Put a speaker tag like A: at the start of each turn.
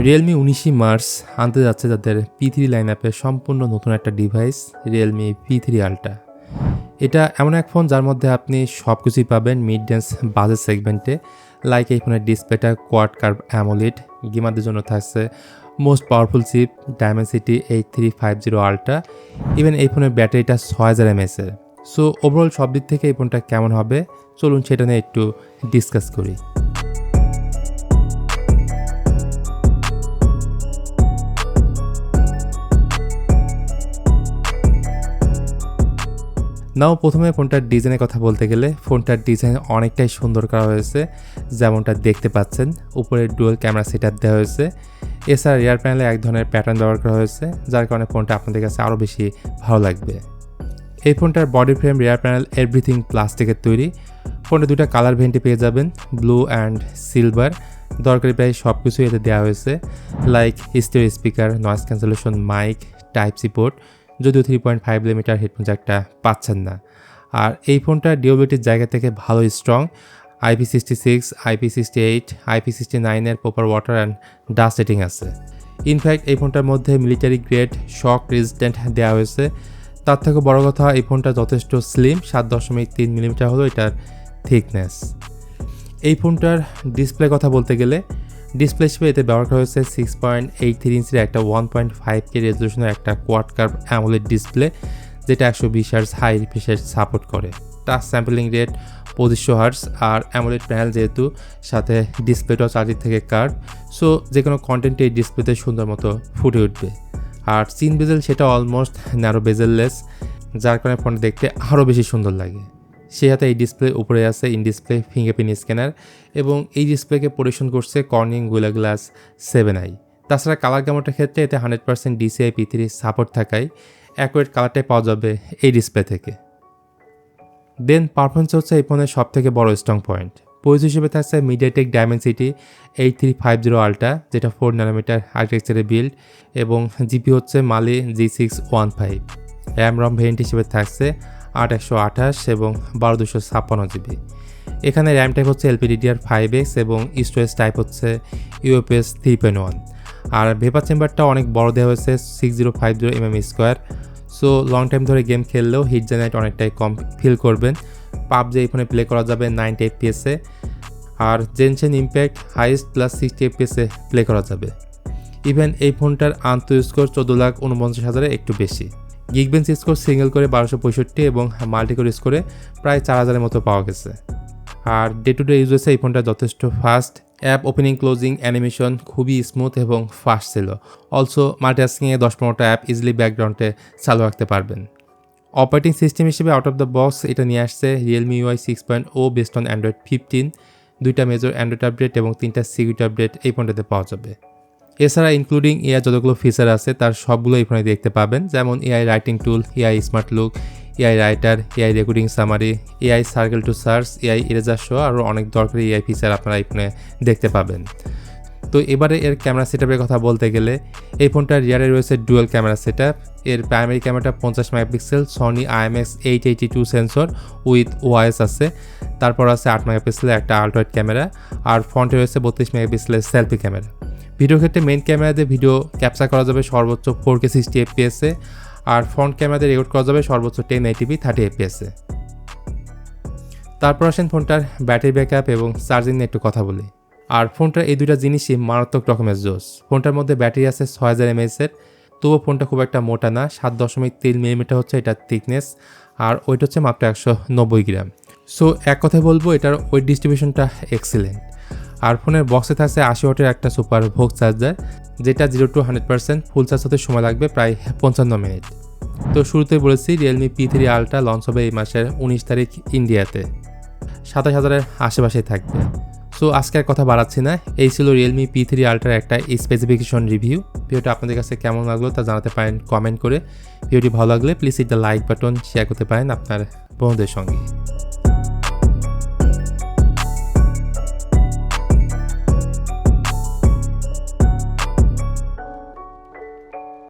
A: Realme 19 March আনতে যাচ্ছে তাদের P3 লাইনআপের সম্পূর্ণ নতুন একটা ডিভাইস Realme P3 Ultra। এটা এমন এক ফোন যার মধ্যে আপনি সব কিছুই পাবেন মিড রেঞ্জ বাজেট সেগমেন্টে। লাইক এই ফোনের ডিসপ্লেটা কোয়াড কার্ভ অ্যামোলেড, গেমারদের জন্য থাকছে most powerful chip Dimensity 8350 Ultra। Even এই ফোনের ব্যাটারিটা 6000 mAh এর। সো ওভারঅল সব দিক থেকে এই ফোনটা কেমন হবে চলুন সেটা নিয়ে একটু ডিসকাস করি। নাও প্রথমে ফোনটার ডিজাইনের কথা বলতে গেলে ফোনটার ডিজাইন অনেকটাই সুন্দর করা হয়েছে, যেমনটা দেখতে পাচ্ছেন। উপরে ডুয়াল ক্যামেরা সেটআপ দেওয়া হয়েছে, এছাড়া রিয়ার প্যানেলে এক ধরনের প্যাটার্ন ব্যবহার করা হয়েছে, যার কারণে ফোনটা আপনাদের কাছে আরও বেশি ভালো লাগবে। এই ফোনটার বডি ফ্রেম, রিয়ার প্যানেল এভরিথিং প্লাস্টিকের তৈরি। ফোনটা দুটা কালার ভেন্টে পেয়ে যাবেন, ব্লু অ্যান্ড সিলভার। দরকারি প্রায় সব কিছুই এতে দেওয়া হয়েছে, like stereo speaker, noise cancellation mic, type C port, যদিও 3.5mm হেডফোন জ্যাকটা পাচ্ছেন না। আর এই ফোনটা ডিউরেবিলিটির জায়গা থেকে ভালো স্ট্রং, IP66, IP68, IP69 এর proper water and dust rating আছে। ইনফ্যাক্ট এই ফোনটার মধ্যে মিলিটারি গ্রেড শক রেজিস্ট্যান্ট দেওয়া হয়েছে। তার থেকে বড় কথা এই ফোনটা যথেষ্ট স্লিম, 7.3mm হলো এটার থিকনেস। এই ফোনটার ডিসপ্লে কথা বলতে গেলে ডিসপ্লে হিসেবে এতে ব্যবহার করা হয়েছে 6.83 ইঞ্চির একটা 1.5K রেজলিউশনের একটা কোয়াড কার্ভ অ্যামোলেড ডিসপ্লে, যেটা 120 হার্টজ হাই রিফ্রেশ সাপোর্ট করে। টাচ স্যাম্পলিং রেট 2500 হার্টজ, আর অ্যামোলেড প্যানেল যেহেতু সাথে ডিসপ্লেটাও চারদিক থেকে কার্ভ, সো যে কোনো কন্টেন্ট এই ডিসপ্লেতে সুন্দর মতো ফুটে উঠবে। আর চিন বেজেল সেটা অলমোস্ট ন্যারো বেজেললেস, যার কারণে ফোনটা দেখতে আরও বেশি সুন্দর লাগে। সেই সাথে এই ডিসপ্লে উপরে আছে ইন ডিসপ্লে ফিঙ্গারপ্রিন্ট স্ক্যানার, এবং এই ডিসপ্লেকে পরিবেশন করছে কর্নিং গোরিলা গ্লাস 7i। তাছাড়া কালার গ্যামারটার ক্ষেত্রে এতে 100% DCI P3 সাপোর্ট থাকায় অ্যাকুরেট কালারটাই পাওয়া যাবে এই ডিসপ্লে থেকে। দেন পারফরমেন্স হচ্ছে এই ফোনের সব থেকে বড় স্ট্রং পয়েন্ট। প্রসেসর হিসেবে থাকছে মিডিয়াটেক Dimensity 8350 Ultra, যেটা 4nm আর্কিটেকচারে বিল্ড, এবং জিপি হচ্ছে মালি G615। র্যাম রম ভেরিয়েন্ট হিসেবে থাকছে 8/128 এবং 12/256 GB। এখানে র্যাম টাইপ হচ্ছে LPDDR5X এবং স্টোরেজ টাইপ হচ্ছে UFS 3.1। আর ভেপার চেম্বারটা অনেক বড় দেওয়া হয়েছে, 6050mm²। সো লং টাইম ধরে গেম খেললেও হিট জেনারেট অনেকটাই কম ফিল করবেন। পাবজি এই ফোনে প্লে করা যাবে 90 FPS-এ, আর জেনশেন ইম্প্যাক্ট হাইয়েস্ট প্লাস 60 FPS-এ প্লে করা যাবে। ইভেন এই ফোনটার আন্ত স্কোর 14,49,000 একটু বেশি। গিগবেঞ্চ স্কোর সিঙ্গেল করে 1265 এবং মাল্টিকোর স্কোরে প্রায় 4000-এর মতো পাওয়া গেছে। আর ডে টু ডে ইউজেসে এই ফোনটা যথেষ্ট fast, app opening closing animation খুবই স্মুথ এবং ফাস্ট ছিল। অলসো মাল্টিটাস্কিংয়ে 10-15টা অ্যাপ ইজিলি ব্যাকগ্রাউন্ডে চালু রাখতে পারবেন। অপারেটিং সিস্টেম হিসেবে আউট অফ দ্য বক্স এটা নিয়ে আসছে Realme UI 6.0 based on Android 15, 2টা মেজর অ্যান্ড্রয়েড আপডেট এবং 3টা সিকিউরিটি আপডেট এই ফোনটাতে পাওয়া যাবে। এছাড়া ইনক্লুডিং এআই যতগুলো ফিচার আছে তার সবগুলো এই ফোনে দেখতে পাবেন, যেমন AI writing tool, AI smart look, AI writer, AI recording summary, AI circle to search, AI eraser সহ আরও অনেক দরকারি এআই ফিচার আপনারা এই ফোনে দেখতে পাবেন। তো এবারে এর ক্যামেরা সেটআপের কথা বলতে গেলে এই ফোনটার রিয়ারে রয়েছে ডুয়াল ক্যামেরা সেটআপ। এর প্রাইমারি ক্যামেরাটা 50 megapixel Sony IMX882 sensor with OIS আছে। তারপর আছে 8 মেগাপিক্সেলের একটা আল্ট্রাওয়াইড ক্যামেরা, আর ফ্রন্টে রয়েছে 32 মেগাপিক্সেলের সেলফি ক্যামেরা। ভিডিও ক্ষেত্রে মেইন ক্যামেরাতে ভিডিও ক্যাপচার করা যাবে সর্বোচ্চ 4K 60 FPS-এ, আর ফ্রন্ট ক্যামেরাতে রেকর্ড করা যাবে সর্বোচ্চ 1080p 30 FPS-এ। তারপর আসেন ফোনটার ব্যাটারি ব্যাকআপ এবং চার্জিং নিয়ে একটু কথা বলি। আর ফোনটার এই দুইটা জিনিসই মারাত্মক রকমের জোস। ফোনটার মধ্যে ব্যাটারি আছে 6000 mAh এর, তবুও ফোনটা খুব একটা মোটা না, 7.3mm হচ্ছে এটার থিকনেস, আর ওয়েট হচ্ছে মাত্র 190 গ্রাম। সো এক কথায় বলবো এটার ওয়েট ডিস্ট্রিবিউশনটা এক্সিলেন্ট। আর ফোনের বক্সে থাকছে 80 ওয়াটের একটা সুপার ভোগ চার্জার, যেটা 0 to 100% ফুল চার্জ হতে সময় লাগবে প্রায় 55 মিনিট। তো শুরুতেই বলেছি Realme P3 Ultra লঞ্চ হবে এই মাসের 19 তারিখ ইন্ডিয়াতে, 27,000-এর আশেপাশেই থাকবে। সো আজকে আর কথা বাড়াচ্ছি না, এই ছিল Realme P3 Ultra একটা স্পেসিফিকেশন রিভিউ। ভিডিওটা আপনাদের কাছে কেমন লাগলো তা জানাতে পারেন কমেন্ট করে। ভিডিওটি ভালো লাগলে please hit the like button, share করতে পারেন আপনার বন্ধুদের সঙ্গে।